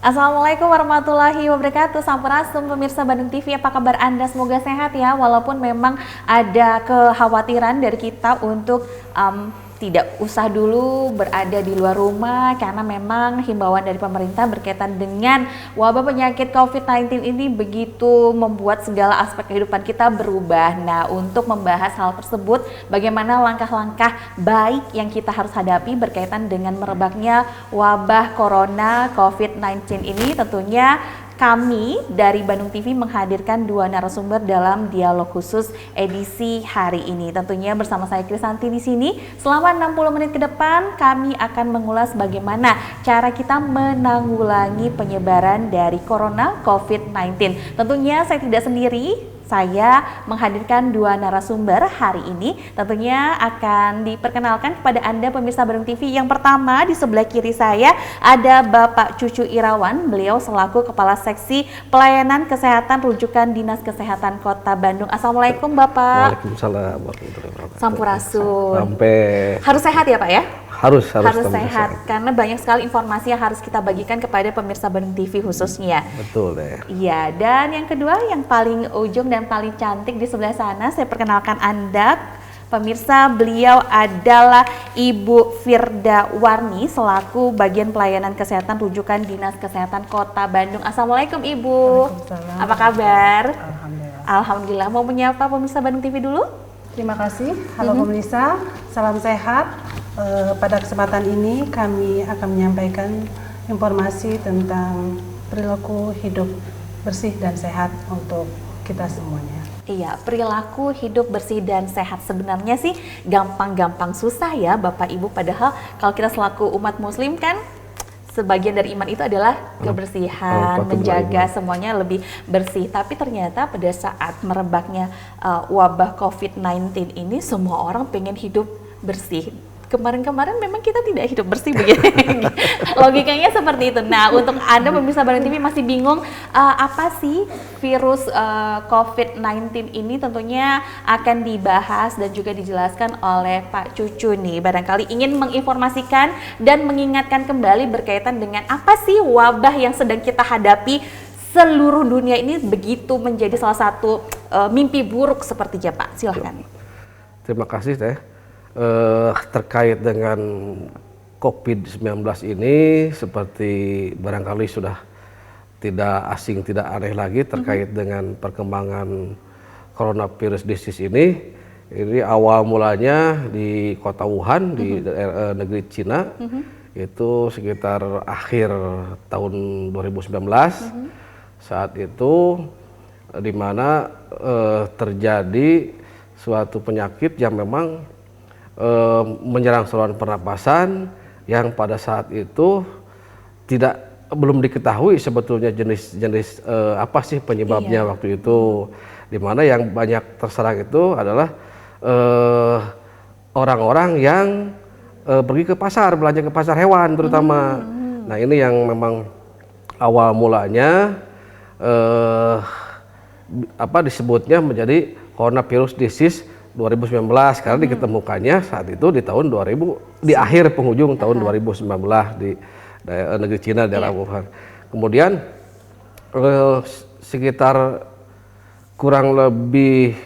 Assalamualaikum warahmatullahi wabarakatuh. Sampurasun pemirsa Bandung TV, apa kabar Anda? Semoga sehat ya, walaupun memang ada kekhawatiran dari kita untuk tidak usah dulu berada di luar rumah karena memang himbauan dari pemerintah berkaitan dengan wabah penyakit COVID-19 ini begitu membuat segala aspek kehidupan kita berubah. Nah, untuk membahas hal tersebut, bagaimana langkah-langkah baik yang kita harus hadapi berkaitan dengan merebaknya wabah corona COVID-19 ini, tentunya kami dari Bandung TV menghadirkan dua narasumber dalam dialog khusus edisi hari ini. Tentunya bersama saya Krisanti di sini. Selama 60 menit ke depan kami akan mengulas bagaimana cara kita menanggulangi penyebaran dari corona COVID-19. Tentunya saya tidak sendiri. Saya menghadirkan dua narasumber hari ini. Tentunya akan diperkenalkan kepada Anda pemirsa Bandung TV. Yang pertama di sebelah kiri saya ada Bapak Cucu Irawan. Beliau selaku Kepala Seksi Pelayanan Kesehatan Rujukan Dinas Kesehatan Kota Bandung. Assalamualaikum Bapak. Waalaikumsalam warahmatullahi wabarakatuh. Sampurasun. Sampai harus sehat ya Pak ya? Harus sehat karena banyak sekali informasi yang harus kita bagikan kepada pemirsa Bandung TV khususnya. Betul deh. Iya, dan yang kedua yang paling ujung dan paling cantik di sebelah sana, saya perkenalkan Anda pemirsa, beliau adalah Ibu Firda Warni selaku bagian pelayanan kesehatan rujukan Dinas Kesehatan Kota Bandung. Assalamualaikum Ibu. Apa kabar? Alhamdulillah. Alhamdulillah. Mau menyapa pemirsa Bandung TV dulu? Terima kasih. Halo pemirsa, salam sehat. Pada kesempatan ini kami akan menyampaikan informasi tentang perilaku hidup bersih dan sehat untuk kita semuanya. Iya, perilaku hidup bersih dan sehat sebenarnya sih gampang-gampang susah ya Bapak Ibu, padahal kalau kita selaku umat muslim kan sebagian dari iman itu adalah kebersihan, menjaga semuanya lebih bersih. Tapi ternyata pada saat merebaknya wabah COVID-19 ini semua orang pengen hidup bersih. Kemarin-kemarin memang kita tidak hidup bersih begini. Logikanya seperti itu. Nah, untuk Anda pemirsa Bandung TV masih bingung apa sih virus COVID-19 ini, tentunya akan dibahas dan juga dijelaskan oleh Pak Cucu nih. Barangkali ingin menginformasikan dan mengingatkan kembali berkaitan dengan apa sih wabah yang sedang kita hadapi seluruh dunia ini begitu menjadi salah satu mimpi buruk sepertinya Pak. Silahkan. Terima kasih Teh. Terkait dengan COVID-19 ini seperti barangkali sudah tidak asing, tidak aneh lagi terkait dengan perkembangan coronavirus disease ini. Ini awal mulanya di kota Wuhan di negeri Cina, itu sekitar akhir tahun 2019. Saat itu di mana terjadi suatu penyakit yang memang menyerang saluran pernapasan yang pada saat itu belum diketahui sebetulnya jenis apa sih penyebabnya waktu itu, di mana yang banyak terserang itu adalah orang-orang yang pergi ke pasar, belanja ke pasar hewan terutama. Nah, ini yang memang awal mulanya disebutnya menjadi coronavirus disease 2019 karena diketemukannya saat itu di tahun 2000, di akhir penghujung tahun 2019 di negeri Cina daerah Wuhan. Kemudian sekitar kurang lebih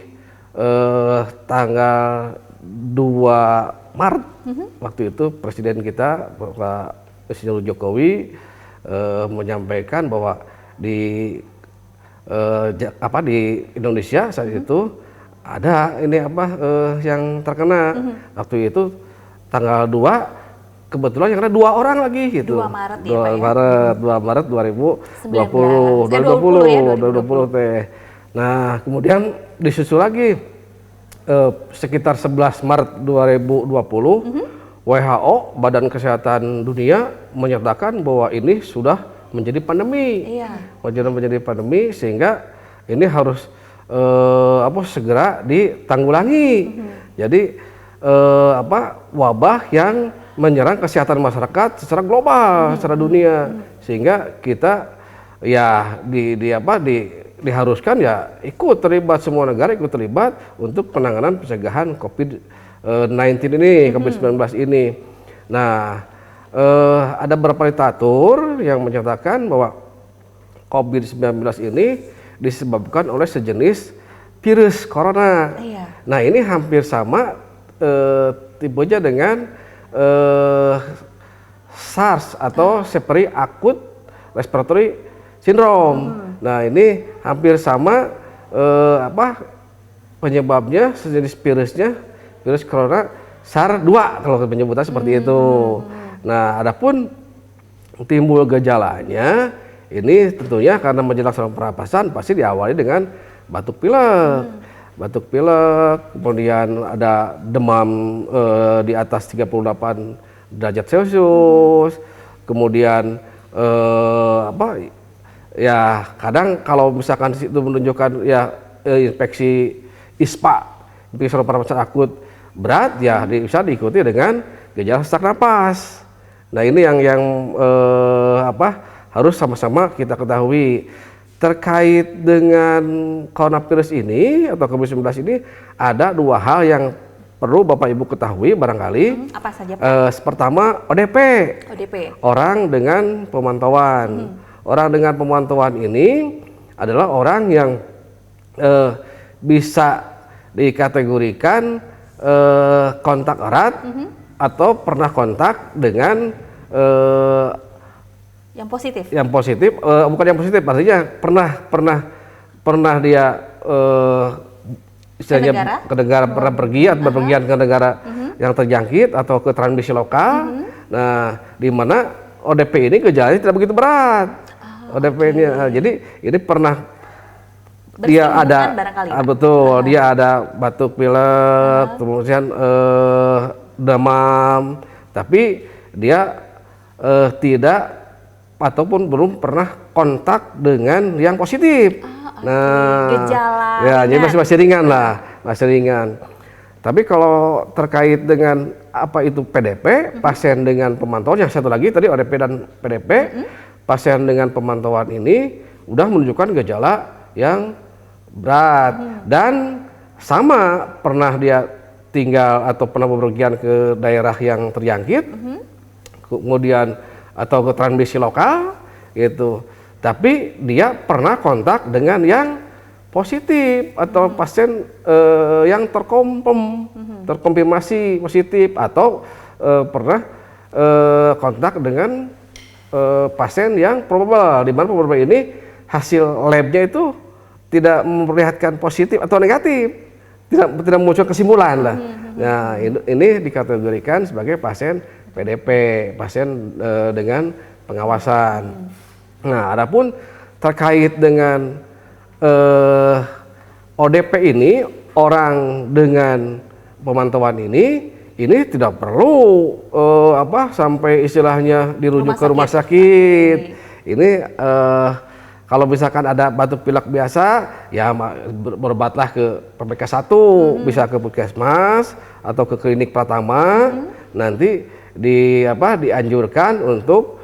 tanggal 2 Maret waktu itu Presiden kita Pak Presiden Jokowi menyampaikan bahwa di Indonesia saat itu ada ini yang terkena. Waktu itu tanggal 2 kebetulan yang kena 2 orang lagi gitu. 2 Maret ya, 2 Maret 2020 Teh. Nah, kemudian disusul lagi sekitar 11 Maret 2020 WHO Badan Kesehatan Dunia menyatakan bahwa ini sudah menjadi pandemi. Menjadi pandemi sehingga ini harus segera ditanggulangi. Jadi wabah yang menyerang kesehatan masyarakat secara global, secara dunia, sehingga kita ya diharuskan ya ikut terlibat, semua negara ikut terlibat untuk penanganan pencegahan COVID-19 ini, COVID-19 ini. Nah, ada beberapa literatur yang menyatakan bahwa COVID-19 ini disebabkan oleh sejenis virus corona. Iya. Nah ini hampir sama tipenya dengan SARS atau Separate Acute Respiratory Syndrome. Nah ini hampir sama penyebabnya sejenis virusnya, virus corona SARS-2 kalau penyebutan seperti itu. Nah adapun timbul gejalanya ini tentunya karena menjelang saluran pernapasan pasti diawali dengan batuk pilek. Batuk pilek, kemudian ada demam di atas 38 derajat Celcius, kemudian ya kadang kalau misalkan itu menunjukkan ya infeksi ISPA, infeksi saluran pernapasan akut berat, ya bisa diikuti dengan gejala sesak napas. Nah ini yang harus sama-sama kita ketahui. Terkait dengan coronavirus ini atau COVID-19 ini ada dua hal yang perlu Bapak Ibu ketahui barangkali. Apa saja Pak? Pertama ODP. Orang dengan pemantauan. Orang dengan pemantauan ini adalah orang yang bisa dikategorikan kontak erat atau pernah kontak dengan yang positif, bukan yang positif, artinya pernah dia istilahnya ke negara pernah pergi atau berpergian ke negara yang terjangkit atau ke transmisi lokal. Nah, di mana ODP ini gejalanya tidak begitu berat. ODP ini, jadi ini pernah dia ada, betul, dia ada batuk pilek, kemudian demam, tapi dia tidak ataupun belum pernah kontak dengan yang positif. Nah, gejala ya jadi masih ringan lah, masih ringan. Tapi kalau terkait dengan apa itu PDP, pasien dengan pemantauan, yang satu lagi tadi ODP dan PDP, pasien dengan pemantauan ini udah menunjukkan gejala yang berat dan sama pernah dia tinggal atau pernah bepergian ke daerah yang terjangkit, kemudian atau ke transmisi lokal gitu, tapi dia pernah kontak dengan yang positif atau pasien yang terkonfirmasi positif atau pernah kontak dengan pasien yang probable, di mana probable ini hasil labnya itu tidak memperlihatkan positif atau negatif, tidak muncul kesimpulan lah. Nah ini dikategorikan sebagai pasien PDP, pasien dengan pengawasan. Nah, adapun terkait dengan ODP ini, orang dengan pemantauan ini tidak perlu sampai istilahnya dirujuk ke rumah sakit. Ini kalau misalkan ada batuk pilek biasa, ya berobatlah ke PPK 1, bisa ke puskesmas atau ke klinik Pratama. Nanti dianjurkan untuk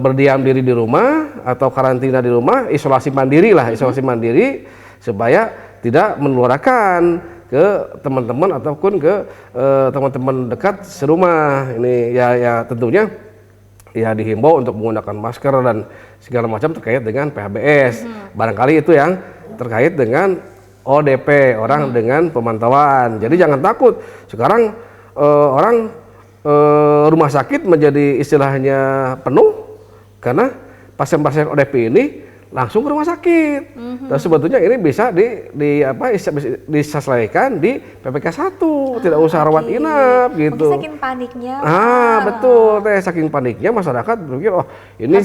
berdiam diri di rumah atau karantina di rumah, isolasi mandiri supaya tidak menularkan ke teman-teman ataupun ke teman-teman dekat serumah. Ini ya tentunya ya dihimbau untuk menggunakan masker dan segala macam terkait dengan PHBS. Barangkali itu yang terkait dengan ODP, orang dengan pemantauan. Jadi jangan takut. Sekarang orang rumah sakit menjadi istilahnya penuh karena pasien-pasien ODP ini langsung ke rumah sakit. Dan sebetulnya ini bisa diselesaikan di PPK 1, tidak usah rawat inap gitu. Mungkin saking paniknya. Betul, saking paniknya masyarakat berpikir ini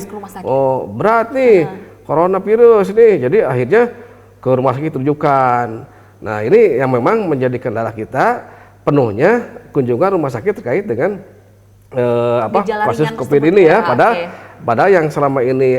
berat nih coronavirus nih. Jadi akhirnya ke rumah sakit rujukan. Nah, ini yang memang menjadi kendala kita penuhnya kunjungan rumah sakit terkait dengan kasus COVID ini ya. Padahal yang selama ini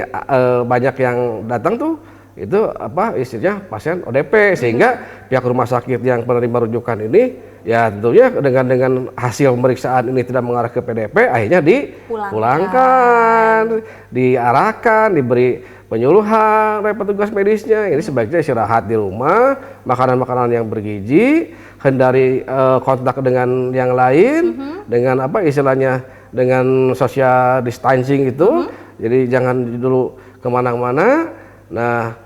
banyak yang datang tuh itu istilahnya pasien ODP, sehingga pihak rumah sakit yang penerima rujukan ini ya tentunya dengan hasil pemeriksaan ini tidak mengarah ke PDP, akhirnya dipulangkan, diarahkan, diberi penyuluhan oleh petugas medisnya. Ini sebaiknya istirahat di rumah, makanan-makanan yang bergizi, hindari kontak dengan yang lain, dengan istilahnya dengan social distancing itu. Jadi jangan dulu kemana-mana. Nah,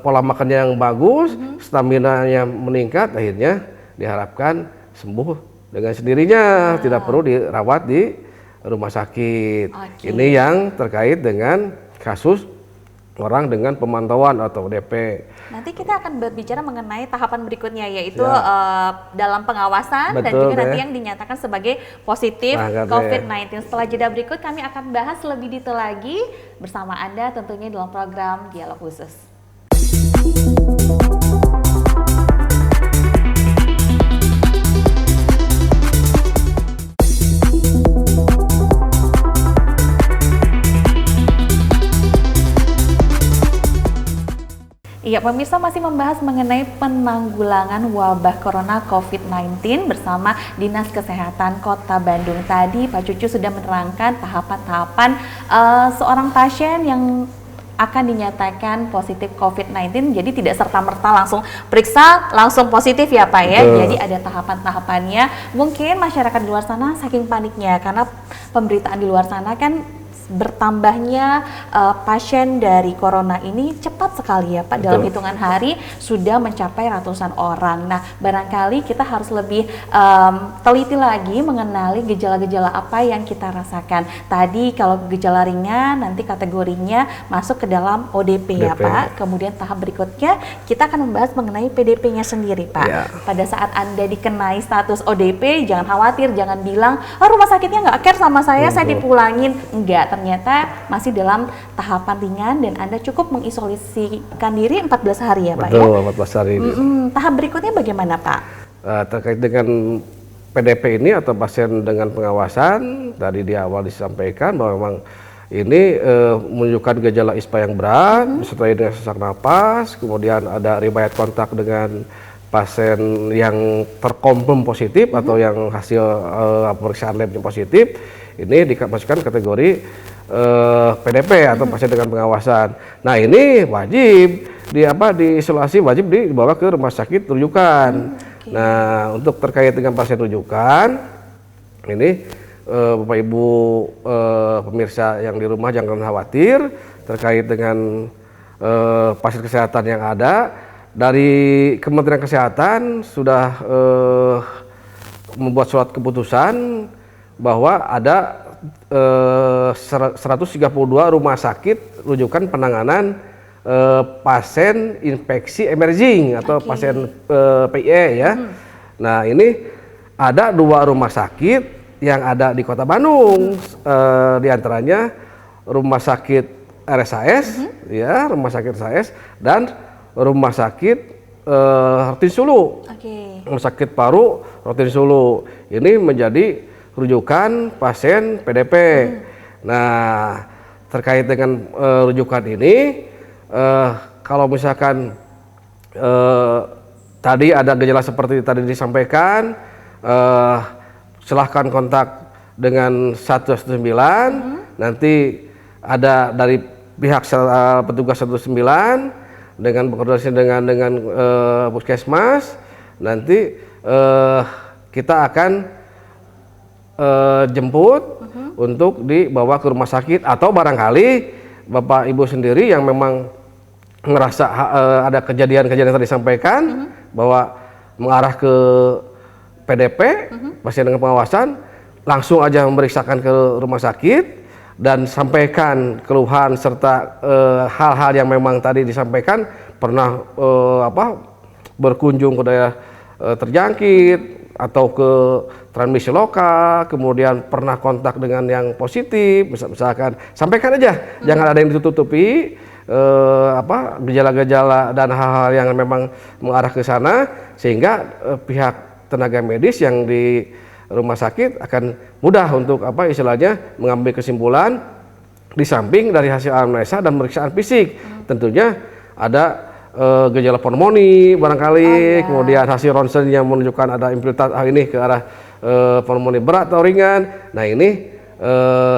pola makannya yang bagus, stamina-nya meningkat, akhirnya diharapkan sembuh dengan sendirinya, tidak perlu dirawat di rumah sakit. Ini yang terkait dengan kasus orang dengan pemantauan atau ODP. Nanti kita akan berbicara mengenai tahapan berikutnya, yaitu dalam pengawasan dan Betul, juga nanti yang dinyatakan sebagai positif COVID-19. Setelah jeda berikut kami akan bahas lebih detail lagi bersama Anda tentunya dalam program Dialog Khusus. Iya, pemirsa masih membahas mengenai penanggulangan wabah corona COVID-19 bersama Dinas Kesehatan Kota Bandung. Tadi Pak Cucu sudah menerangkan tahapan-tahapan seorang pasien yang akan dinyatakan positif COVID-19, jadi tidak serta-merta langsung periksa, langsung positif ya Pak ya. Betul. Jadi ada tahapan-tahapannya. Mungkin masyarakat di luar sana saking paniknya karena pemberitaan di luar sana kan bertambahnya pasien dari corona ini cepat sekali ya Pak. Betul. Dalam hitungan hari sudah mencapai ratusan orang. Nah, barangkali kita harus lebih teliti lagi mengenali gejala-gejala apa yang kita rasakan. Tadi kalau gejala ringan nanti kategorinya masuk ke dalam ODP ya Pak. Kemudian tahap berikutnya kita akan membahas mengenai PDP-nya sendiri Pak. Ya. Pada saat Anda dikenai status ODP, jangan khawatir, jangan bilang, oh rumah sakitnya nggak care sama saya dipulangin. Enggak, ternyata masih dalam tahapan ringan dan Anda cukup mengisolasikan diri 14 hari ya Pak ya? Betul, 14 hari ini. Tahap berikutnya bagaimana Pak? Terkait dengan PDP ini atau pasien dengan pengawasan, tadi di awal disampaikan bahwa memang ini menunjukkan gejala ISPA yang berat, disertai dengan sesak napas, kemudian ada riwayat kontak dengan pasien yang terkonfirm positif atau yang hasil pemeriksaan labnya positif. Ini dimasukkan kategori PDP atau pasien dengan pengawasan. Nah, ini wajib diisolasi, wajib dibawa ke rumah sakit rujukan. Nah, untuk terkait dengan pasien rujukan, ini Bapak Ibu pemirsa yang di rumah jangan khawatir terkait dengan pasien kesehatan yang ada. Dari Kementerian Kesehatan sudah membuat surat keputusan bahwa ada 132 rumah sakit rujukan penanganan pasien infeksi emerging atau pasien PIE ya. Nah, ini ada 2 rumah sakit yang ada di Kota Bandung, diantaranya Rumah Sakit RSAS, ya, Rumah Sakit RSAS dan Rumah Sakit Rotin Sulu, Rumah Sakit Paru Rotin Sulu. Ini menjadi rujukan pasien PDP. Nah, terkait dengan rujukan ini, kalau misalkan tadi ada gejala seperti tadi disampaikan, silahkan kontak dengan 119. Nanti ada dari pihak petugas 119 dengan berkoordinasi dengan puskesmas. Nanti kita akan jemput untuk dibawa ke rumah sakit, atau barangkali Bapak Ibu sendiri yang memang ngerasa ada kejadian-kejadian yang tadi disampaikan bahwa mengarah ke PDP, pasien dengan pengawasan, langsung aja memeriksakan ke rumah sakit dan sampaikan keluhan serta hal-hal yang memang tadi disampaikan, pernah berkunjung ke daerah terjangkit atau ke transmisi lokal, kemudian pernah kontak dengan yang positif, misalkan sampaikan aja, jangan ada yang ditutupi gejala-gejala dan hal-hal yang memang mengarah ke sana, sehingga pihak tenaga medis yang di rumah sakit akan mudah untuk istilahnya mengambil kesimpulan di samping dari hasil anamnesa dan pemeriksaan fisik. Tentunya ada gejala pneumonia barangkali, kemudian hasil ronsen yang menunjukkan ada infiltrasi ini ke arah pneumonia berat atau ringan. Nah, ini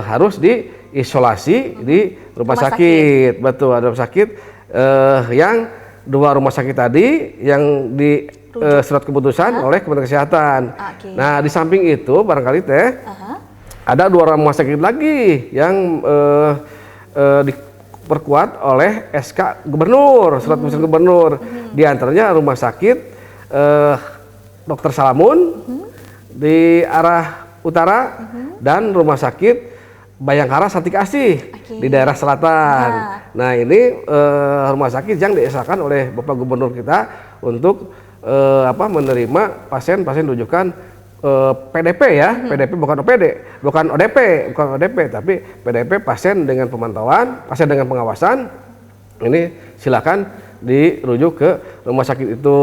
harus diisolasi di rumah sakit. Betul, ada rumah sakit yang 2 rumah sakit tadi yang di surat keputusan oleh Kementerian Kesehatan. Nah, di samping itu barangkali ada 2 rumah sakit lagi yang diperkuat oleh SK Gubernur, surat keputusan Gubernur. Di antaranya rumah sakit Dr. Salamun di arah utara dan rumah sakit Bayangkara Sartika Asih di daerah selatan. Nah ini rumah sakit yang diesakan oleh Bapak Gubernur kita untuk menerima pasien-pasien rujukan PDP ya, PDP bukan OPD, bukan ODP, tapi PDP pasien dengan pemantauan, pasien dengan pengawasan. Ini silakan dirujuk ke rumah sakit itu.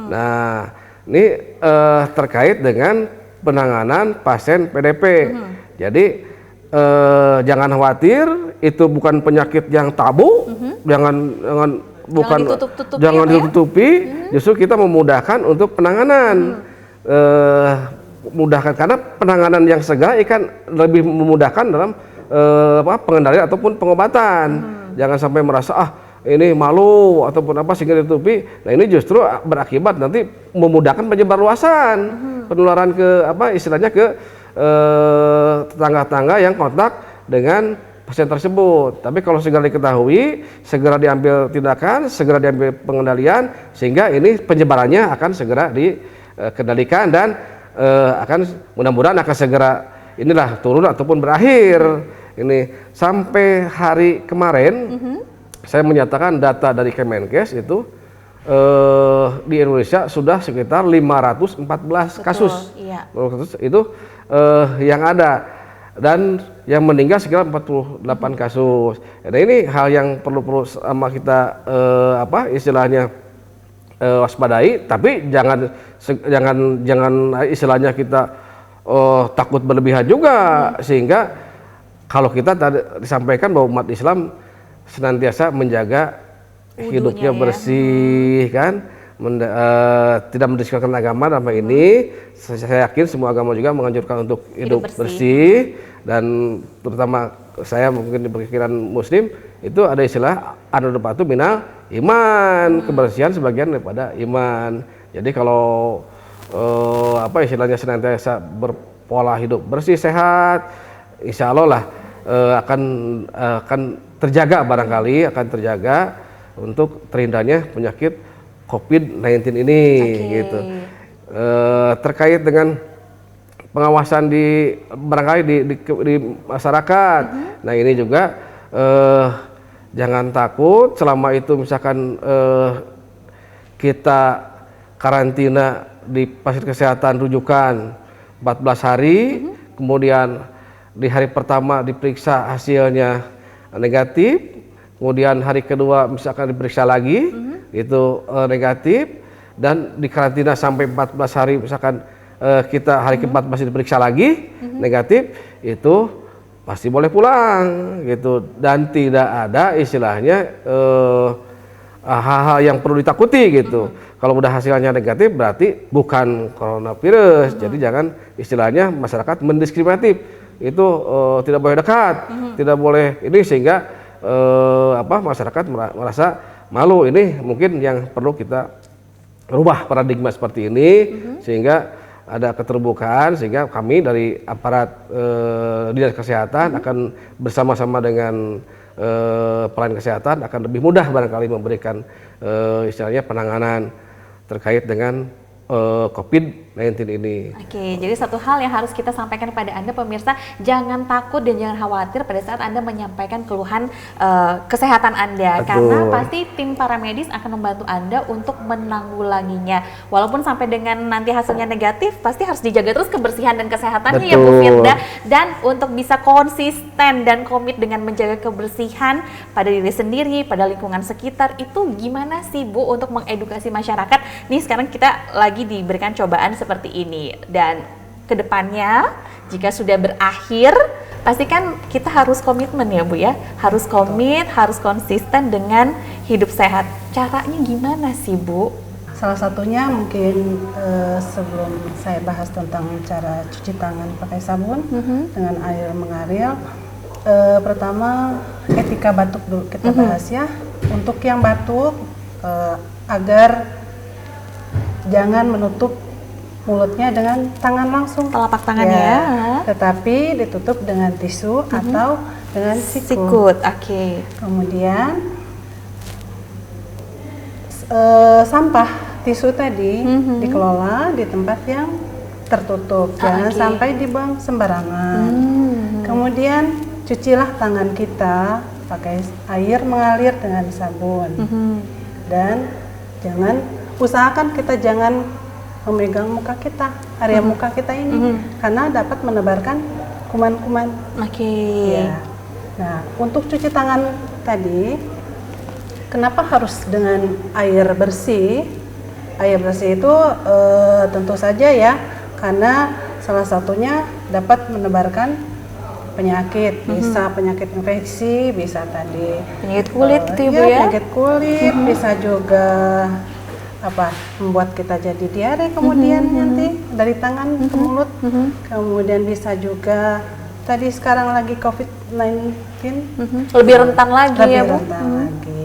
Nah, ini terkait dengan penanganan pasien PDP. Jadi jangan khawatir, itu bukan penyakit yang tabu, jangan ditutupi, justru kita memudahkan untuk penanganan. Mudahkan karena penanganan yang segera ikan lebih memudahkan dalam pengendalian ataupun pengobatan. Jangan sampai merasa ini malu ataupun apa sehingga ditutupi. Nah ini justru berakibat nanti memudahkan penyebarluasan penularan ke istilahnya ke tetangga-tetangga yang kontak dengan pasien tersebut. Tapi kalau segera diketahui, segera diambil tindakan, segera diambil pengendalian, sehingga ini penyebarannya akan segera dikendalikan dan akan mudah-mudahan akan segera turun ataupun berakhir. Ini sampai hari kemarin saya menyatakan data dari Kemenkes itu di Indonesia sudah sekitar 514 kasus. Iya. Itu yang ada, dan yang meninggal sekitar 48 kasus. Nah ini hal yang perlu sama kita istilahnya waspadai, tapi jangan istilahnya kita takut berlebihan juga, sehingga kalau kita tadi disampaikan bahwa umat Islam senantiasa menjaga hidupnya bersih kan, tidak mendiskusikan agama dalam hal ini. Saya yakin semua agama juga menganjurkan untuk hidup bersih, dan terutama saya mungkin di perkiraan Muslim itu ada istilah an-nadhafatu minal iman, kebersihan sebagian daripada iman. Jadi kalau istilahnya senantiasa berpola hidup bersih sehat, insya Allah lah akan terjaga, barangkali akan terjaga untuk terhindarnya penyakit COVID-19 ini gitu. Terkait dengan pengawasan barangkali di masyarakat. Nah ini juga jangan takut selama itu misalkan kita karantina di fasilitas kesehatan rujukan 14 hari, kemudian di hari pertama diperiksa hasilnya negatif, kemudian hari kedua misalkan diperiksa lagi itu negatif, dan di karantina sampai 14 hari misalkan kita hari ke-14 diperiksa lagi negatif, itu pasti boleh pulang gitu, dan tidak ada istilahnya hal-hal yang perlu ditakuti gitu. Kalau udah hasilnya negatif berarti bukan coronavirus. Jadi jangan istilahnya masyarakat mendiskriminatif. Itu tidak boleh dekat, tidak boleh ini, sehingga masyarakat merasa malu. Ini mungkin yang perlu kita rubah paradigma seperti ini, sehingga ada keterbukaan, sehingga kami dari aparat dinas kesehatan akan bersama-sama dengan pelayanan kesehatan akan lebih mudah barangkali memberikan istilahnya penanganan terkait dengan COVID-19 ini. Oke, jadi satu hal yang harus kita sampaikan kepada Anda pemirsa, jangan takut dan jangan khawatir pada saat Anda menyampaikan keluhan kesehatan Anda. Betul. Karena pasti tim paramedis akan membantu Anda untuk menanggulanginya. Walaupun sampai dengan nanti hasilnya negatif, pasti harus dijaga terus kebersihan dan kesehatannya. Betul. Ya Bu Firda. Dan untuk bisa konsisten dan komit dengan menjaga kebersihan pada diri sendiri, pada lingkungan sekitar, itu gimana sih Bu untuk mengedukasi masyarakat? Nih sekarang kita lagi diberikan cobaan seperti ini, dan kedepannya jika sudah berakhir pasti kan kita harus komitmen ya Bu ya, harus komit, harus konsisten dengan hidup sehat. Caranya gimana sih Bu? Salah satunya mungkin sebelum saya bahas tentang cara cuci tangan pakai sabun dengan air mengalir, pertama etika batuk dulu kita bahas ya. Untuk yang batuk agar jangan menutup mulutnya dengan tangan langsung. Telapak tangan ya. Tetapi ditutup dengan tisu atau dengan siku. Sikut, oke. Kemudian sampah tisu tadi dikelola di tempat yang tertutup, jangan sampai dibuang sembarangan. Kemudian cucilah tangan kita pakai air mengalir dengan sabun. Dan usahakan kita jangan memegang muka kita, area muka kita ini, karena dapat menebarkan kuman-kuman. Ya. Nah, untuk cuci tangan tadi, kenapa harus dengan air bersih? Air bersih itu tentu saja ya, karena salah satunya dapat menebarkan penyakit, bisa penyakit infeksi, bisa tadi penyakit kulit gitu ya, Bu ya? Penyakit kulit, bisa juga membuat kita jadi diare kemudian nanti dari tangan ke mulut. Kemudian bisa juga tadi sekarang lagi COVID-19 lebih rentan lagi ya, Bu. Lagi.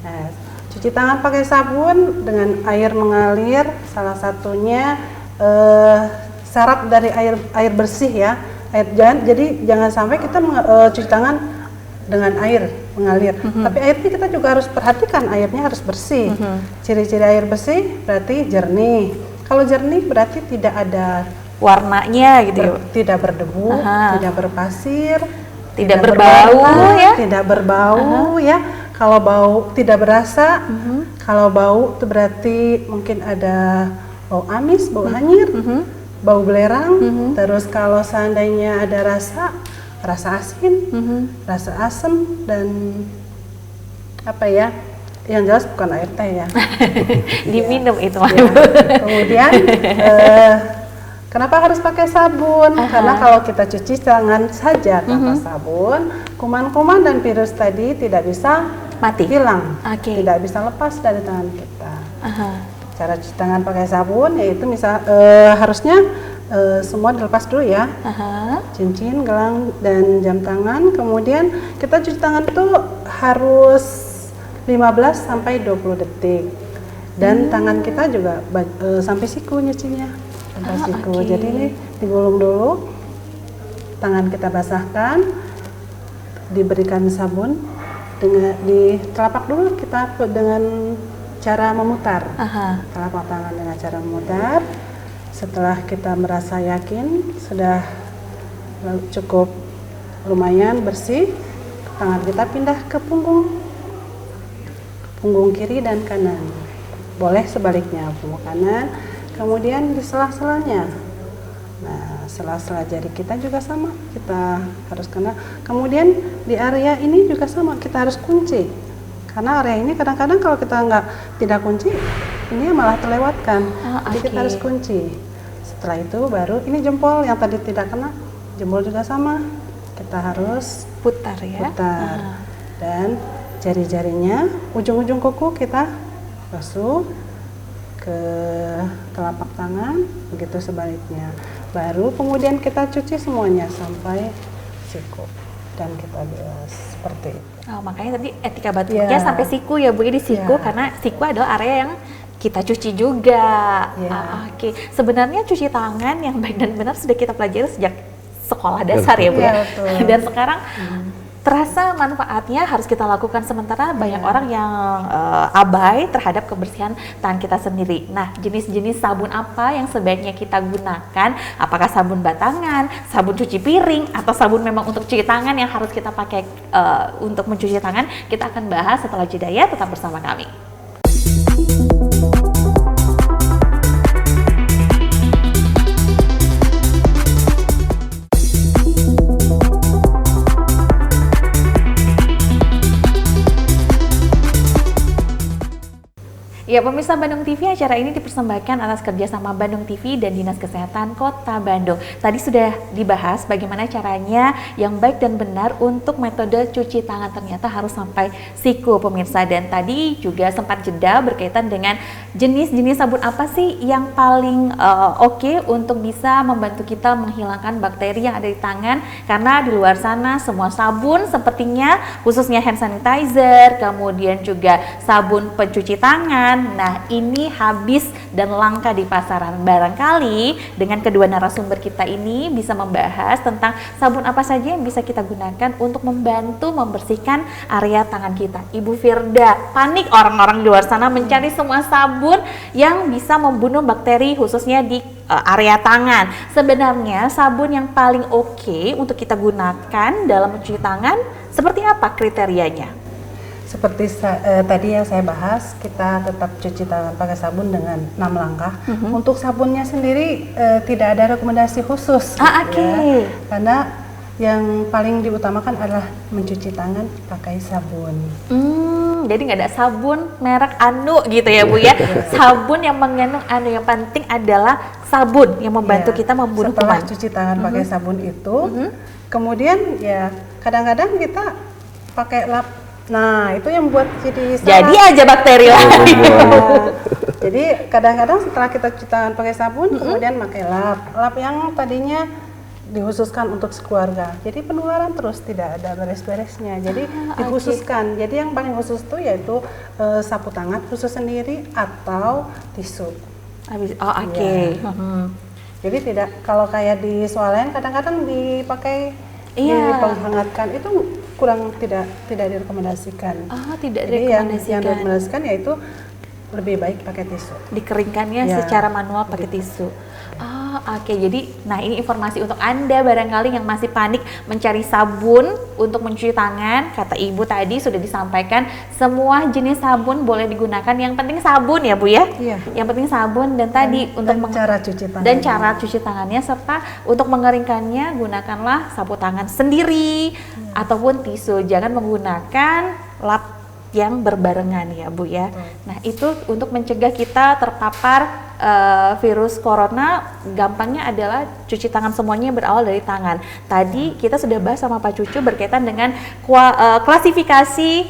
Nah, cuci tangan pakai sabun dengan air mengalir, salah satunya syarat dari air bersih ya. Jadi jangan sampai kita cuci tangan dengan air mengalir. Tapi airnya kita juga harus perhatikan, airnya harus bersih. Ciri-ciri air bersih berarti jernih. Kalau jernih berarti tidak ada warnanya gitu ya. Tidak berdebu, tidak berpasir, tidak berbau ya. Tidak berbau ya. Kalau bau tidak berasa. Kalau bau itu berarti mungkin ada bau amis, bau hanyir, bau belerang. Terus kalau seandainya ada rasa asin, rasa asam, dan yang jelas bukan air teh ya. Diminum itu ya. Kemudian kenapa harus pakai sabun? Karena kalau kita cuci tangan saja tanpa sabun, kuman-kuman dan virus tadi tidak bisa hilang, tidak bisa lepas dari tangan kita. Cara cuci tangan pakai sabun yaitu harusnya semua dilepas dulu ya, cincin, gelang, dan jam tangan. Kemudian kita cuci tangan itu harus 15 sampai 20 detik. Dan tangan kita juga sampai siku nyucinya, sampai siku. Jadi ini digulung dulu, tangan kita basahkan, diberikan sabun, di telapak dulu kita dengan cara memutar, telapak tangan dengan cara memutar. Setelah kita merasa yakin sudah cukup lumayan bersih, tangan kita pindah ke punggung kiri dan kanan. Boleh sebaliknya, punggung kanan, kemudian di sela-selanya. Nah, sela-sela jari kita juga sama, kita harus kena. Kemudian di area ini juga sama, kita harus kunci. Karena area ini kadang-kadang kalau kita tidak kunci, ini malah terlewatkan. Jadi kita harus kunci. Setelah itu baru ini jempol yang tadi tidak kena, jempol juga sama, kita harus putar ya. Dan jari-jarinya, ujung-ujung kuku kita basuh ke telapak tangan, begitu sebaliknya. Baru kemudian kita cuci semuanya sampai siku dan kita bilas seperti itu. Makanya tadi etika batuknya sampai siku ya Bu, di siku karena siku adalah area yang kita cuci juga. Sebenarnya cuci tangan yang baik dan benar sudah kita pelajari sejak sekolah dasar ya Bu ya. Dan sekarang terasa manfaatnya harus kita lakukan, sementara banyak orang yang abai terhadap kebersihan tangan kita sendiri. Nah, jenis-jenis sabun apa yang sebaiknya kita gunakan? Apakah sabun batangan, sabun cuci piring, atau sabun memang untuk cuci tangan yang harus kita pakai untuk mencuci tangan? Kita akan bahas setelah jeda ya, tetap bersama kami. Ya, pemirsa Bandung TV, acara ini dipersembahkan atas kerjasama Bandung TV dan Dinas Kesehatan Kota Bandung. Tadi sudah dibahas bagaimana caranya yang baik dan benar untuk metode cuci tangan, ternyata harus sampai siku pemirsa. Dan tadi juga sempat jeda berkaitan dengan jenis-jenis sabun apa sih yang paling oke untuk bisa membantu kita menghilangkan bakteri yang ada di tangan. Karena di luar sana semua sabun sepertinya, khususnya hand sanitizer, kemudian juga sabun pencuci tangan, kan. Nah, ini habis dan langka di pasaran. Barangkali dengan kedua narasumber kita ini bisa membahas tentang sabun apa saja yang bisa kita gunakan untuk membantu membersihkan area tangan kita. Ibu Firda, panik orang-orang di luar sana mencari semua sabun yang bisa membunuh bakteri khususnya di area tangan. Sebenarnya sabun yang paling oke untuk kita gunakan dalam mencuci tangan seperti apa kriterianya? Seperti tadi yang saya bahas, kita tetap cuci tangan pakai sabun dengan 6 langkah. Untuk sabunnya sendiri tidak ada rekomendasi khusus. Ya, karena yang paling diutamakan adalah mencuci tangan pakai sabun. Jadi nggak ada sabun merek anu gitu ya Bu ya. Sabun yang mengandung anu, yang penting adalah sabun yang membantu kita membunuh setelah kuman. cuci tangan pakai sabun itu, kemudian ya kadang-kadang kita pakai lap. Nah, itu yang buat jadi salah. Jadi aja bakteri lagi. Jadi kadang-kadang setelah kita cuci tangan pakai sabun, kemudian pakai lap. Lap yang tadinya dikhususkan untuk sekeluarga. Jadi penularan terus tidak ada beres-beresnya. Jadi dikhususkan. Jadi yang paling khusus itu yaitu sapu tangan khusus sendiri atau tisu. Jadi tidak, kalau kayak di swalayan kadang-kadang dipakai dipenghangatkan, itu kurang tidak direkomendasikan. Tidak Jadi direkomendasikan. yang direkomendasikan yaitu lebih baik pakai tisu. Dikeringkannya secara manual pakai tisu. Jadi nah ini informasi untuk Anda barangkali yang masih panik mencari sabun untuk mencuci tangan. Kata Ibu tadi sudah disampaikan semua jenis sabun boleh digunakan, yang penting sabun ya Bu ya. Yang penting sabun dan tadi untuk cara cuci tangan. Dan cara cuci tangannya, serta untuk mengeringkannya gunakanlah sapu tangan sendiri ataupun tisu. Jangan menggunakan lap yang berbarengan ya Bu ya. Nah, itu untuk mencegah kita terpapar virus corona. Gampangnya adalah cuci tangan semuanya berawal dari tangan. Tadi kita sudah bahas sama Pak Cucu berkaitan dengan klasifikasi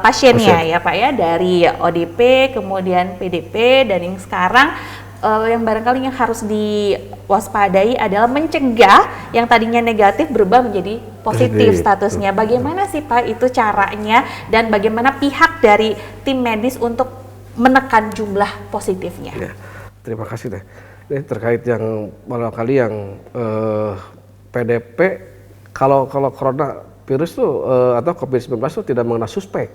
pasiennya ya Pak ya, dari ODP kemudian PDP, dan yang sekarang yang barangkali yang harus diwaspadai adalah mencegah yang tadinya negatif berubah menjadi positif statusnya. Bagaimana sih Pak itu caranya, dan bagaimana pihak dari tim medis untuk menekan jumlah positifnya? Ya, terima kasih deh. Ini terkait yang barangkali yang PDP, kalau corona virus tuh atau COVID-19 tuh tidak mengenal suspek.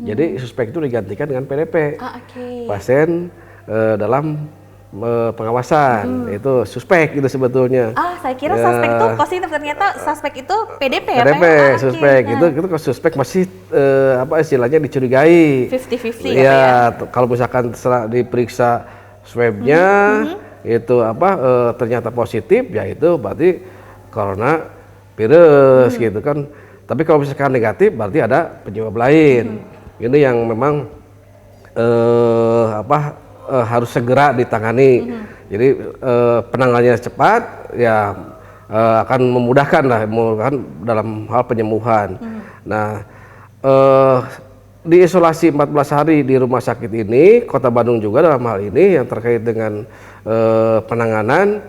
Jadi suspek itu digantikan dengan PDP. Pasien dalam pengawasan, itu suspek itu sebetulnya. Saya kira suspek itu positif, ternyata suspek itu PDP ya PDP, suspek itu kalau suspek masih apa istilahnya dicurigai. 50-50 ya. Kalau misalkan setelah diperiksa swabnya itu ternyata positif, ya itu berarti corona virus gitu kan. Tapi kalau misalkan negatif berarti ada penyebab lain. Ini yang memang harus segera ditangani. Jadi penanganannya cepat ya akan memudahkan dalam hal penyembuhan. Nah, di isolasi 14 hari di rumah sakit ini, Kota Bandung juga dalam hal ini yang terkait dengan penanganan,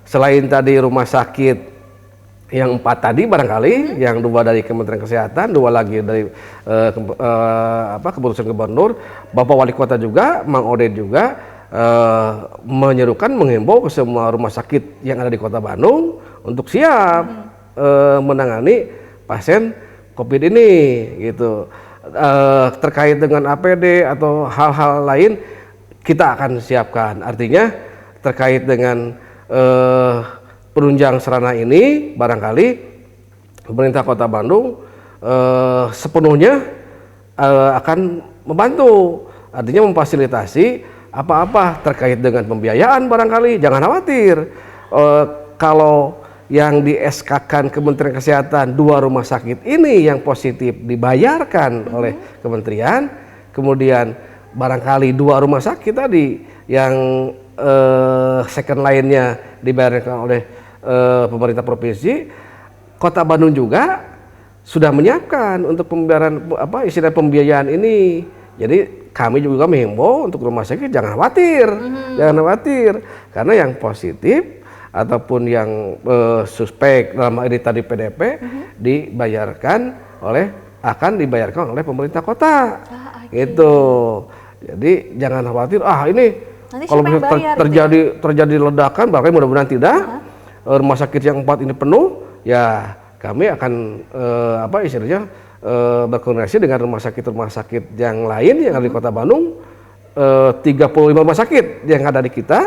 selain tadi rumah sakit yang 4 tadi barangkali, yang 2 dari Kementerian Kesehatan, 2 lagi dari keputusan gubernur, Bapak Wali Kota juga, Mang Oded juga menyerukan, menghimbau ke semua rumah sakit yang ada di Kota Bandung untuk siap menangani pasien COVID ini gitu. Terkait dengan APD atau hal-hal lain kita akan siapkan. Artinya terkait dengan penunjang sarana ini barangkali pemerintah Kota Bandung sepenuhnya akan membantu, artinya memfasilitasi apa-apa terkait dengan pembiayaan barangkali. Jangan khawatir, kalau yang di SK-kan Kementerian Kesehatan 2 rumah sakit ini yang positif dibayarkan oleh kementerian, kemudian barangkali 2 rumah sakit tadi yang second lainnya dibayarkan oleh pemerintah provinsi, Kota Bandung juga sudah menyiapkan untuk pembiayaan ini. Jadi kami juga menghimbau untuk rumah sakit jangan khawatir, karena yang positif ataupun yang suspek dalam ini tadi PDP akan dibayarkan oleh pemerintah kota, gitu. Jadi jangan khawatir, ini Nanti kalau siapa yang misalnya bayar terjadi ledakan, bahkan mudah-mudahan tidak, rumah sakit yang 4 ini penuh, ya kami akan istilahnya berkoordinasi dengan rumah sakit yang lain yang ada di Kota Bandung, 35 rumah sakit yang ada di kita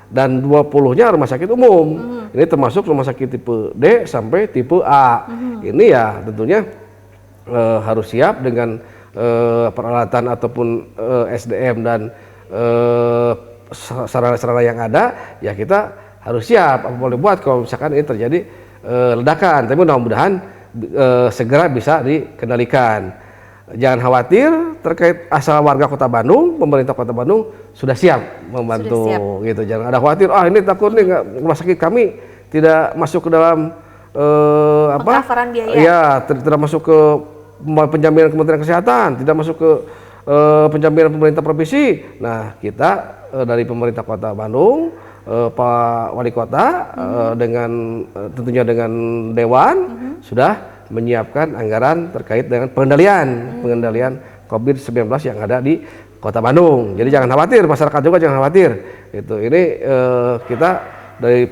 dan 20-nya rumah sakit umum. Ini termasuk rumah sakit tipe D sampai tipe A. Ini ya tentunya harus siap dengan peralatan ataupun SDM dan sarana-sarana yang ada, ya kita harus siap apa boleh buat kalau misalkan ini terjadi ledakan. Tapi mudah-mudahan segera bisa dikendalikan. Jangan khawatir terkait asal warga Kota Bandung, pemerintah Kota Bandung sudah siap membantu. Gitu. Jangan ada khawatir, ini takut nih rumah sakit kami tidak masuk ke dalam pengcoveran biaya. Ya, tidak masuk ke penjaminan Kementerian Kesehatan, tidak masuk ke penjaminan pemerintah provinsi. Nah, kita dari pemerintah Kota Bandung, Pak Wali Kota dengan tentunya dengan Dewan sudah menyiapkan anggaran terkait dengan pengendalian COVID-19 yang ada di Kota Bandung. Jadi jangan khawatir, masyarakat juga jangan khawatir. Itu ini kita dari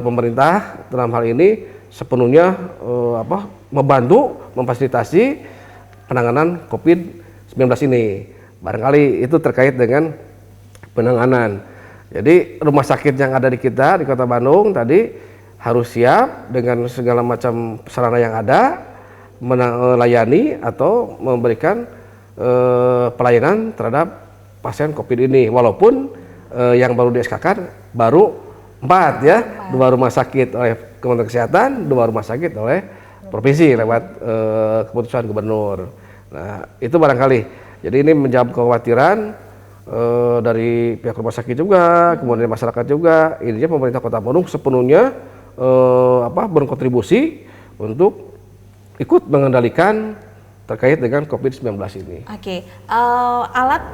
pemerintah dalam hal ini sepenuhnya membantu memfasilitasi penanganan COVID-19 ini. Barangkali itu terkait dengan penanganan. Jadi rumah sakit yang ada di kita di Kota Bandung tadi harus siap dengan segala macam sarana yang ada melayani atau memberikan pelayanan terhadap pasien COVID ini. Walaupun yang baru di-SK-kan baru 4 ya, 2 rumah sakit oleh Kementerian Kesehatan, 2 rumah sakit oleh provinsi lewat keputusan gubernur. Nah, itu barangkali. Jadi ini menjawab kekhawatiran dari pihak rumah sakit juga, kemudian masyarakat juga. Intinya pemerintah Kota Bandung sepenuhnya berkontribusi untuk ikut mengendalikan terkait dengan COVID-19 ini. Oke, alat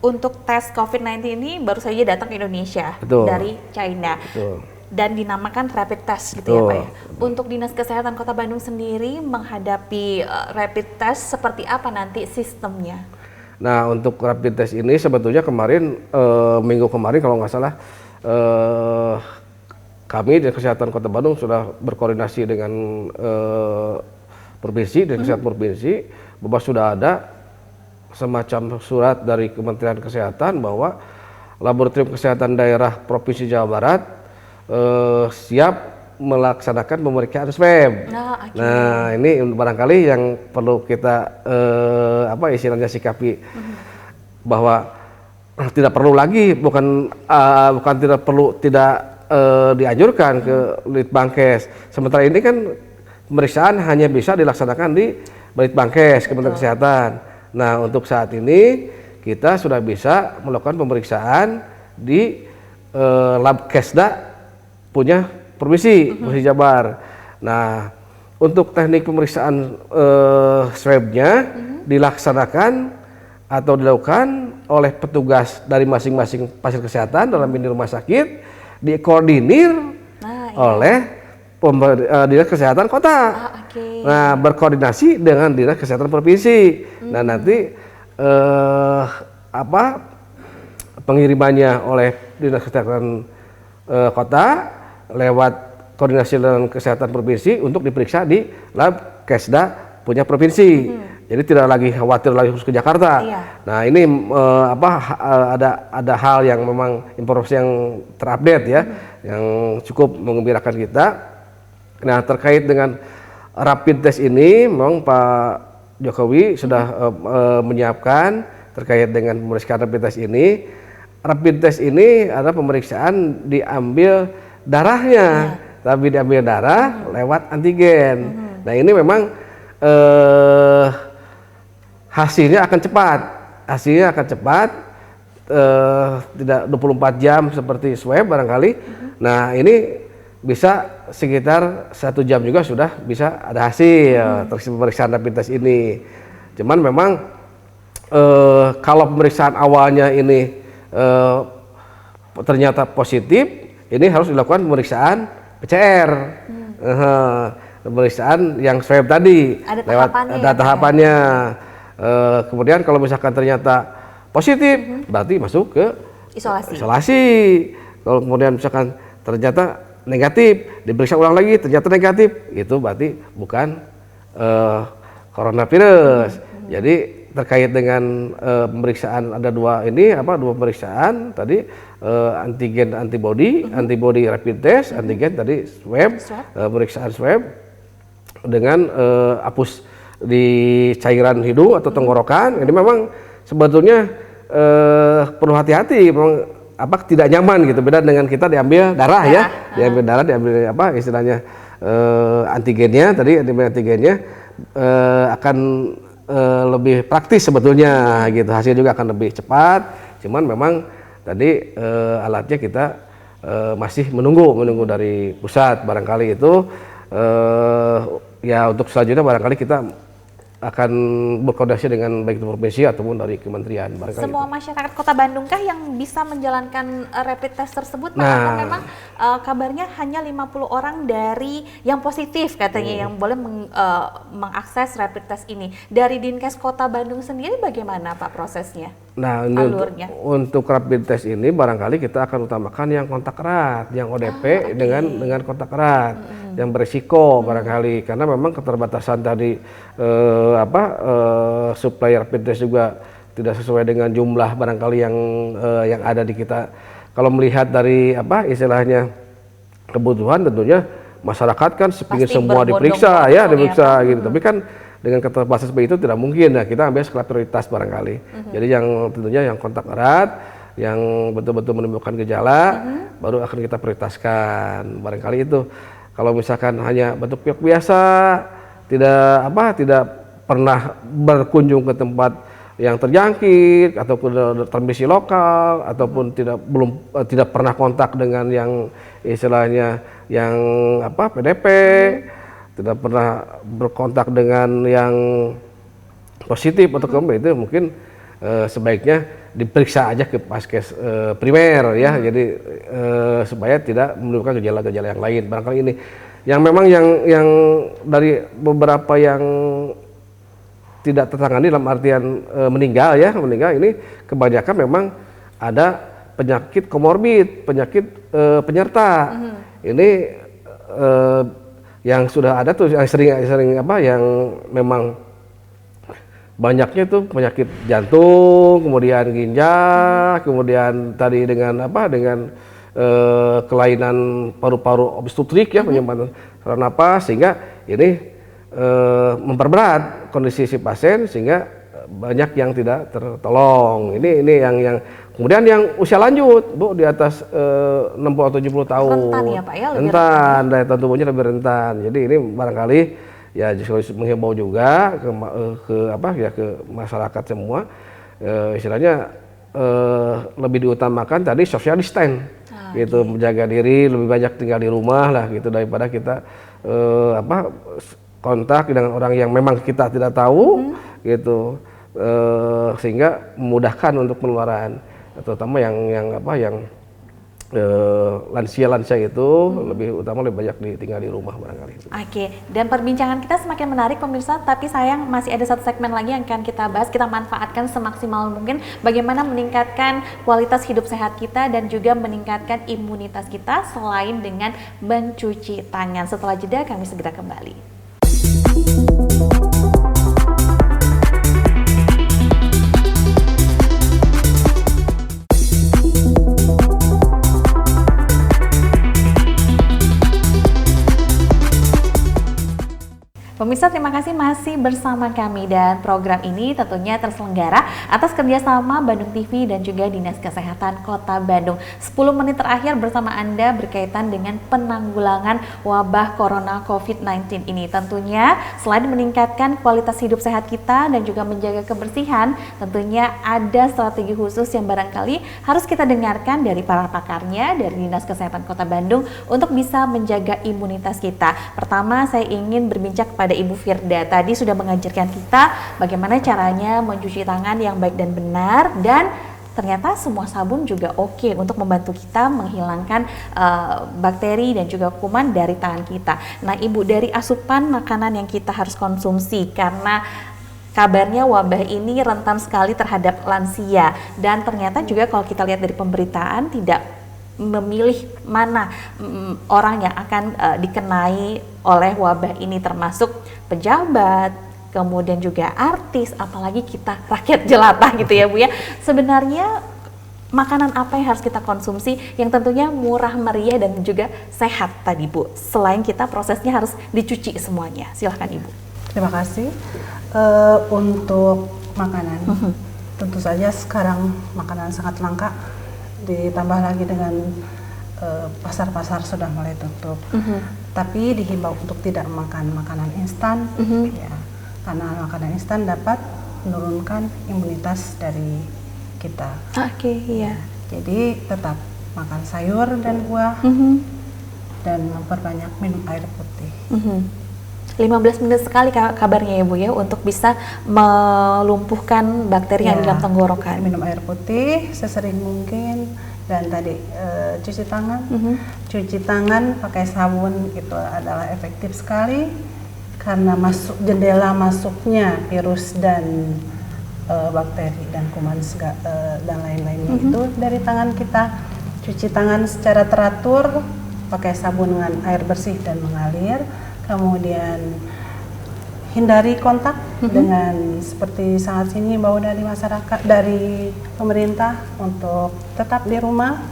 untuk tes COVID-19 ini baru saja datang ke Indonesia. Betul. Dari China. Betul. Dan dinamakan rapid test gitu. Betul. Ya Pak ya. Untuk Dinas Kesehatan Kota Bandung sendiri menghadapi rapid test seperti apa nanti sistemnya? Nah, untuk rapid test ini sebetulnya kemarin minggu kemarin kalau nggak salah kami di Kesehatan Kota Bandung sudah berkoordinasi dengan provinsi dan kesehatan provinsi bahwa sudah ada semacam surat dari Kementerian Kesehatan bahwa Laboratorium Kesehatan Daerah Provinsi Jawa Barat siap melaksanakan pemeriksaan swab. Nah, ini barangkali yang perlu kita istilahnya sikapi bahwa tidak perlu lagi bukan tidak dianjurkan ke Litbangkes. Sementara ini kan pemeriksaan hanya bisa dilaksanakan di Litbangkes Kementerian Kesehatan. Nah, untuk saat ini kita sudah bisa melakukan pemeriksaan di Labkesda punya provinsi Jabar. Nah, untuk teknik pemeriksaan swabnya dilaksanakan atau dilakukan oleh petugas dari masing-masing fasilitas kesehatan dalam ini rumah sakit, dikoordinir oleh Dinas Kesehatan Kota. Nah, berkoordinasi dengan Dinas Kesehatan Provinsi. Nah, nanti pengirimannya oleh Dinas Kesehatan Kota lewat koordinasi dengan Kesehatan Provinsi untuk diperiksa di Labkesda punya provinsi. Jadi tidak lagi khawatir lagi harus ke Jakarta. Nah, ini ada hal yang memang informasi yang terupdate ya, yang cukup mengembirakan kita. Nah, terkait dengan rapid test ini, memang Pak Jokowi sudah menyiapkan terkait dengan pemeriksaan rapid test ini. Rapid test ini adalah pemeriksaan diambil darahnya, tapi diambil darah lewat antigen. Nah, ini memang hasilnya akan cepat, tidak 24 jam seperti swab barangkali. Nah, ini bisa sekitar 1 jam juga sudah bisa ada hasil pemeriksaan rapid test ini. Cuman memang kalau pemeriksaan awalnya ini ternyata positif, ini harus dilakukan pemeriksaan PCR, pemeriksaan yang swab tadi, ada tahapannya. Kemudian kalau misalkan ternyata positif, berarti masuk ke isolasi. Kalau kemudian misalkan ternyata negatif, diperiksa ulang lagi ternyata negatif, itu berarti bukan coronavirus. Jadi terkait dengan pemeriksaan ada dua pemeriksaan tadi, antigen antibody rapid test, antigen tadi swab. Pemeriksaan swab dengan apus di cairan hidung atau tenggorokan. Ini memang sebetulnya perlu hati-hati, memang tidak nyaman gitu, beda dengan kita diambil darah ya, diambil istilahnya antigennya tadi, antigennya akan lebih praktis sebetulnya gitu, hasil juga akan lebih cepat, cuman memang tadi alatnya kita masih menunggu dari pusat, barangkali itu ya untuk selanjutnya barangkali kita akan berkoordinasi dengan baik itu provinsi ataupun dari kementerian. Semua masyarakat Kota Bandung kah yang bisa menjalankan rapid test tersebut? Atau memang kabarnya hanya 50 orang dari yang positif katanya yang boleh mengakses rapid test ini. Dari Dinkes Kota Bandung sendiri bagaimana Pak prosesnya? Nah, untuk rapid test ini barangkali kita akan utamakan yang kontak erat, yang ODP dengan kontak erat, yang berisiko barangkali, karena memang keterbatasan tadi supply rapid test juga tidak sesuai dengan jumlah barangkali yang ada di kita. Kalau melihat dari istilahnya kebutuhan, tentunya masyarakat kan sepingin semua diperiksa gitu. Tapi kan dengan keterbatasan seperti itu tidak mungkin. Nah, kita ambil skala prioritas barangkali. Jadi yang tentunya yang kontak erat, yang betul-betul menimbulkan gejala, baru akan kita prioritaskan. Barangkali itu. Kalau misalkan hanya batuk pilek biasa, tidak pernah berkunjung ke tempat yang terjangkit ataupun transmisi lokal, ataupun tidak pernah kontak dengan yang istilahnya yang PDP, tidak pernah berkontak dengan yang positif atau kemudian itu mungkin sebaiknya diperiksa aja ke paskes primer ya, jadi supaya tidak menimbulkan gejala-gejala yang lain. Barangkali ini yang memang yang dari beberapa yang tidak tertangani dalam artian meninggal ini kebanyakan memang ada penyakit komorbid, penyakit penyerta. Ini yang sudah ada tuh yang sering yang memang banyaknya itu penyakit jantung, kemudian ginjal, kemudian tadi dengan kelainan paru-paru obstetrik ya, penyumbatan saluran napas, sehingga ini memperberat kondisi si pasien sehingga banyak yang tidak tertolong. Ini yang kemudian yang usia lanjut, Bu, di atas 60 atau 70 tahun. Rentan ya, Pak ya, lebih rentan, daya tahan tubuhnya lebih rentan. Jadi ini barangkali ya justru menghimbau juga ke masyarakat semua, istilahnya lebih diutamakan tadi social distance, gitu, menjaga diri, lebih banyak tinggal di rumah lah gitu, daripada kita kontak dengan orang yang memang kita tidak tahu gitu, sehingga memudahkan untuk penularan, terutama yang lansia itu lebih banyak tinggal di rumah barangkali. Oke, dan perbincangan kita semakin menarik pemirsa, tapi sayang masih ada satu segmen lagi yang akan kita bahas. Kita manfaatkan semaksimal mungkin bagaimana meningkatkan kualitas hidup sehat kita dan juga meningkatkan imunitas kita selain dengan mencuci tangan. Setelah jeda kami segera kembali. Pemirsa, terima kasih masih bersama kami, dan program ini tentunya terselenggara atas kerjasama Bandung TV dan juga Dinas Kesehatan Kota Bandung. 10 menit terakhir bersama Anda berkaitan dengan penanggulangan wabah Corona COVID-19 ini. Tentunya selain meningkatkan kualitas hidup sehat kita dan juga menjaga kebersihan, tentunya ada strategi khusus yang barangkali harus kita dengarkan dari para pakarnya dari Dinas Kesehatan Kota Bandung untuk bisa menjaga imunitas kita. Pertama, saya ingin berbincang kepada Ibu Firda. Tadi sudah mengajarkan kita bagaimana caranya mencuci tangan yang baik dan benar, dan ternyata semua sabun juga oke untuk membantu kita menghilangkan bakteri dan juga kuman dari tangan kita. Nah Ibu, dari asupan makanan yang kita harus konsumsi, karena kabarnya wabah ini rentan sekali terhadap lansia, dan ternyata juga kalau kita lihat dari pemberitaan tidak memilih mana orang yang akan dikenai oleh wabah ini, termasuk pejabat, kemudian juga artis, apalagi kita rakyat jelata gitu ya Bu ya. Sebenarnya makanan apa yang harus kita konsumsi yang tentunya murah meriah dan juga sehat tadi Bu, selain kita prosesnya harus dicuci semuanya? Silahkan Ibu. Terima kasih. Untuk makanan, tentu saja sekarang makanan sangat langka, ditambah lagi dengan pasar-pasar sudah mulai tutup. Tapi dihimbau untuk tidak makan makanan instan, ya, karena makanan instan dapat menurunkan imunitas dari kita. Oke, iya. Jadi tetap makan sayur dan buah, dan memperbanyak minum air putih. 15 menit sekali kabarnya ya Bu ya, untuk bisa melumpuhkan bakteri yang di dalam tenggorokan. Minum air putih sesering mungkin, dan tadi cuci tangan. Cuci tangan pakai sabun itu adalah efektif sekali, karena jendela masuknya virus dan bakteri dan kuman dan lain-lainnya itu dari tangan kita. Cuci tangan secara teratur, pakai sabun dengan air bersih dan mengalir. Kemudian hindari kontak dengan, seperti sangat sini bau dari masyarakat, dari pemerintah untuk tetap di rumah.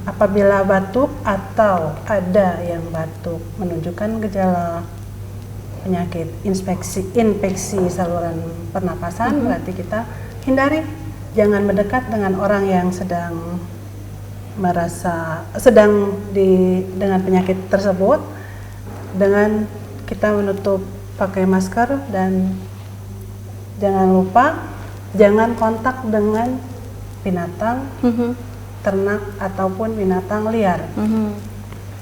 Apabila batuk atau ada yang batuk menunjukkan gejala penyakit infeksi saluran pernapasan, berarti kita hindari, jangan mendekat dengan orang yang sedang dengan penyakit tersebut, dengan kita menutup pakai masker, dan jangan lupa jangan kontak dengan binatang ternak ataupun binatang liar.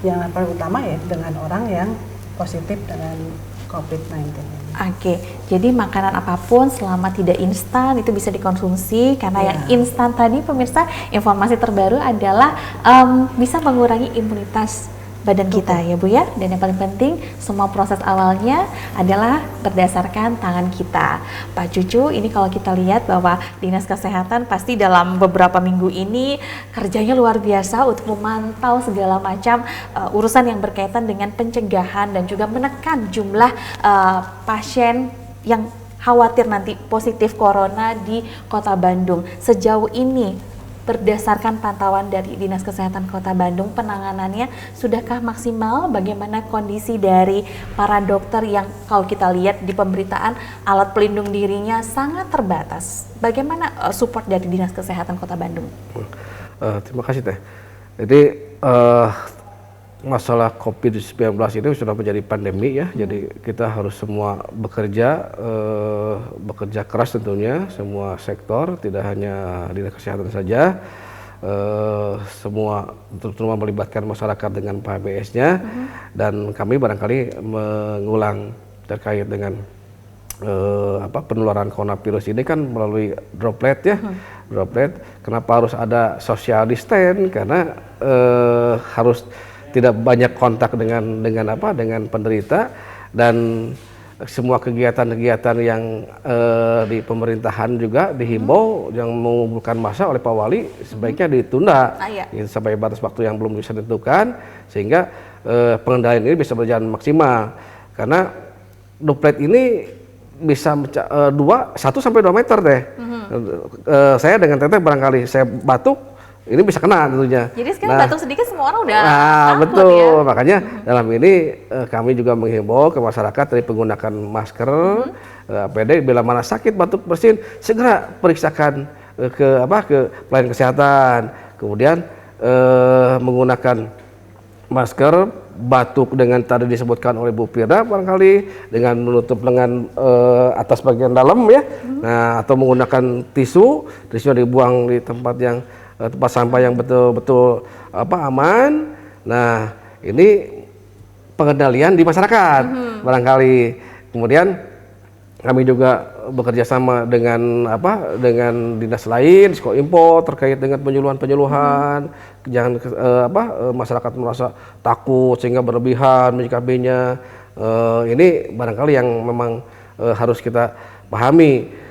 Yang paling utama ya dengan orang yang positif dengan COVID-19 ini. Oke, jadi makanan apapun selama tidak instan itu bisa dikonsumsi, karena yang instan tadi pemirsa, informasi terbaru adalah bisa mengurangi imunitas badan kita ya Bu ya. Dan yang paling penting, semua proses awalnya adalah berdasarkan tangan kita. Pak Cucu, ini kalau kita lihat bahwa Dinas Kesehatan pasti dalam beberapa minggu ini kerjanya luar biasa untuk memantau segala macam urusan yang berkaitan dengan pencegahan dan juga menekan jumlah pasien yang khawatir nanti positif corona di Kota Bandung. Sejauh ini, berdasarkan pantauan dari Dinas Kesehatan Kota Bandung, penanganannya sudahkah maksimal? Bagaimana kondisi dari para dokter yang kalau kita lihat di pemberitaan alat pelindung dirinya sangat terbatas? Bagaimana support dari Dinas Kesehatan Kota Bandung? Terima kasih Teh. Jadi masalah COVID-19 ini sudah menjadi pandemi ya, jadi kita harus semua bekerja keras tentunya, semua sektor, tidak hanya Dinas Kesehatan saja, semua terutama melibatkan masyarakat dengan PHBS-nya, dan kami barangkali mengulang terkait dengan penularan coronavirus ini kan melalui droplet ya, droplet. Kenapa harus ada social distance? Karena harus tidak banyak kontak dengan penderita, dan semua kegiatan-kegiatan yang di pemerintahan juga dihimbau yang mengumpulkan massa oleh Pak Wali sebaiknya ditunda sampai batas waktu yang belum bisa ditentukan, sehingga pengendalian ini bisa berjalan maksimal. Karena droplet ini bisa 1 sampai 2 meter deh. Saya dengan Teteh barangkali saya batuk, ini bisa kena tentunya. Jadi sekarang batuk sedikit semua orang udah takut betul ya. Makanya dalam ini kami juga menghimbau ke masyarakat dari menggunakan masker, APD, bila mana sakit batuk bersin segera periksakan ke pelayanan kesehatan. Kemudian menggunakan masker, batuk dengan tadi disebutkan oleh Bu Firda barangkali dengan menutup lengan atas bagian dalam ya. Nah, atau menggunakan tisunya dibuang di tempat sampah yang betul-betul aman. Nah, ini pengendalian di masyarakat barangkali. Kemudian kami juga bekerja sama dengan dinas lain, Skoimpo, terkait dengan penyuluhan. Jangan masyarakat merasa takut sehingga berlebihan menyikapinya. Ini barangkali yang memang harus kita pahami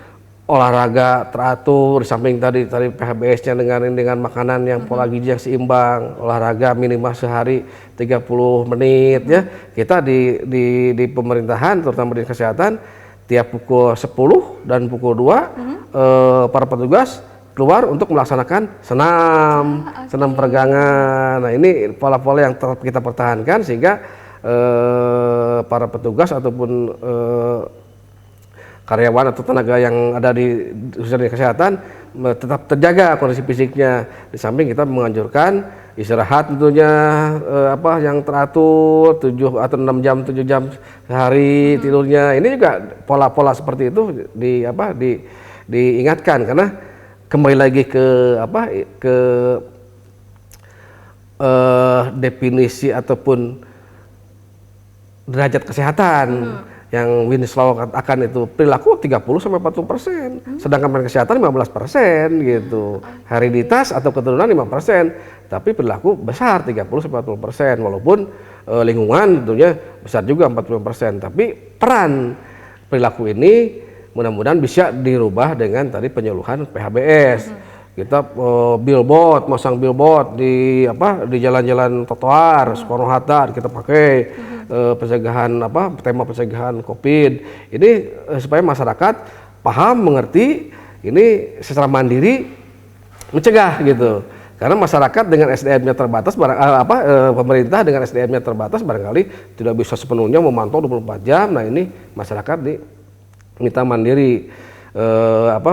olahraga teratur, di samping tadi PHBS-nya dengan makanan yang pola gizi yang seimbang, olahraga minimal sehari 30 menit ya. Kita di pemerintahan terutama di kesehatan tiap pukul 10 dan pukul 2 para petugas keluar untuk melaksanakan senam peregangan. Nah, ini pola-pola yang tetap kita pertahankan sehingga para petugas ataupun karyawan atau tenaga yang ada di khususnya di kesehatan tetap terjaga kondisi fisiknya. Di samping kita menganjurkan istirahat tentunya yang teratur 7 atau 6 jam 7 jam sehari tidurnya. Ini juga pola-pola seperti itu diingatkan karena kembali lagi ke definisi ataupun derajat kesehatan. Yang Winslow katakan itu perilaku 30-40%, sedangkan kesehatan 15% gitu. Hereditas atau keturunan 5%, tapi perilaku besar 30-40%, walaupun lingkungan tentunya besar juga 40%. Tapi peran perilaku ini mudah-mudahan bisa dirubah dengan tadi penyuluhan PHBS. Kita masang billboard di jalan-jalan trotoar, Soekarno Hatta kita pakai. Pencegahan tema pencegahan COVID ini supaya masyarakat paham mengerti ini secara mandiri mencegah gitu karena masyarakat dengan SDM-nya terbatas pemerintah dengan SDM-nya terbatas barangkali tidak bisa sepenuhnya memantau 24 jam. Nah, ini masyarakat diminta mandiri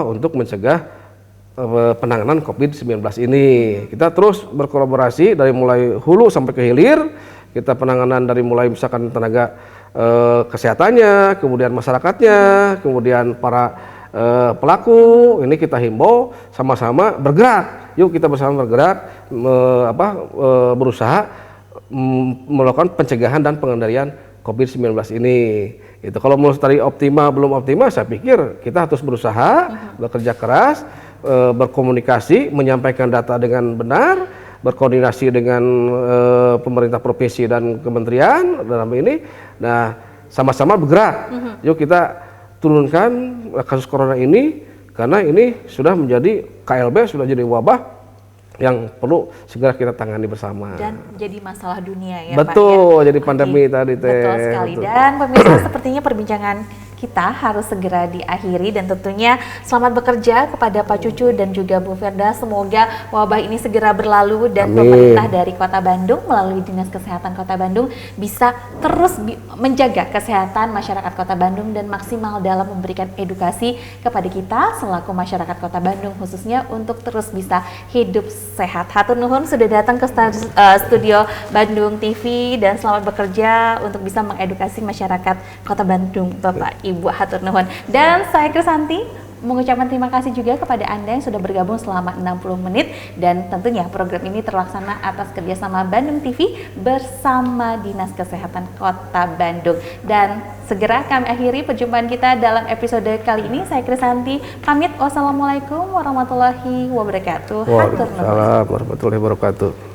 untuk mencegah penanganan COVID-19 ini. Kita terus berkolaborasi dari mulai hulu sampai ke hilir. Kita penanganan dari mulai misalkan tenaga kesehatannya, kemudian masyarakatnya, kemudian para pelaku. Ini kita himbau sama-sama bergerak. Yuk kita bersama bergerak, berusaha melakukan pencegahan dan pengendalian COVID-19 ini. Itu kalau menurut tadi optimal belum optimal, saya pikir kita harus berusaha, bekerja keras, berkomunikasi, menyampaikan data dengan benar, berkoordinasi dengan pemerintah provinsi dan kementerian dalam ini. Nah, sama-sama bergerak. Yuk kita turunkan kasus corona ini karena ini sudah menjadi KLB, sudah jadi wabah yang perlu segera kita tangani bersama. Dan jadi masalah dunia ya, Betul, Pak ya? jadi pandemi tadi teh. Betul sekali. Dan pemirsa, sepertinya perbincangan kita harus segera diakhiri dan tentunya selamat bekerja kepada Pak Cucu dan juga Bu Firda. Semoga wabah ini segera berlalu dan pemerintah dari Kota Bandung melalui Dinas Kesehatan Kota Bandung bisa terus menjaga kesehatan masyarakat Kota Bandung dan maksimal dalam memberikan edukasi kepada kita selaku masyarakat Kota Bandung khususnya untuk terus bisa hidup sehat. Hatur nuhun sudah datang ke studio Bandung TV dan selamat bekerja untuk bisa mengedukasi masyarakat Kota Bandung, Bapak Ibu, hatur nuhun. Dan saya Krisanti mengucapkan terima kasih juga kepada Anda yang sudah bergabung selama 60 menit dan tentunya program ini terlaksana atas kerjasama Bandung TV bersama Dinas Kesehatan Kota Bandung. Dan segera kami akhiri perjumpaan kita dalam episode kali ini. Saya Krisanti pamit. Wassalamualaikum warahmatullahi wabarakatuh. Waalaikumsalam warahmatullahi wabarakatuh.